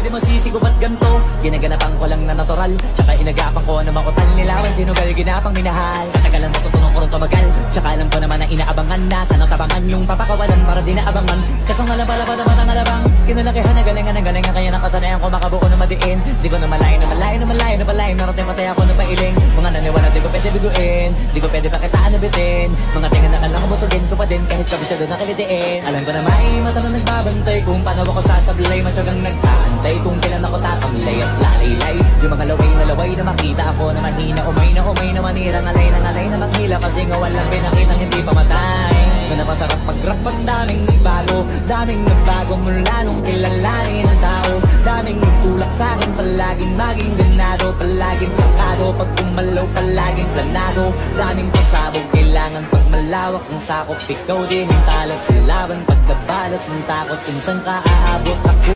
di masisigo ba't ganto? Ginaganapan ko lang na natural, tsaka inagapan ko na makutal. Nilawan sinugal, ginapang minahal. Katagalan matutunong ko rin tumagal, tsaka alam ko naman na inaabangan na sana tabangan yung papakawalan para di naabangan. Kasong alam pala ba naman ang alabang kinalakihan na galingan ng galingan, kaya nakasanayan ko makabuo na madiin. Di ko na malayo na malayo na malayo na malayo, narating matay ako na pailing. Mga naniwala di ko pwede biguin, di ko pwede pakitaan na bitin. Mga tinga na kalang busugin ko pa din kahit kabisado na kilitiin. Alam ko na may mata na nagbabantay kung paano ako sasablay, matyagang nagtaantay kung kailan ako tatamlay at lalaylay. Yung mga laway na makita ako na mahina, umay na manira, ngalay na maghila, kasi nga walang pinakitang hindi pamatay. Na napasarap mag-rap, ang daming bago, daming nagbago mula nung kilalanin ang tao. Daming nagtulak sa'kin, palaging maging ganado, palaging plakado, pag kumalaw palaging planado. Daming pasabog, kailangan pag malawak ang sakop, ikaw din yung talas sa laban. Pag nabalot ng takot, kung saan ka aabot ako.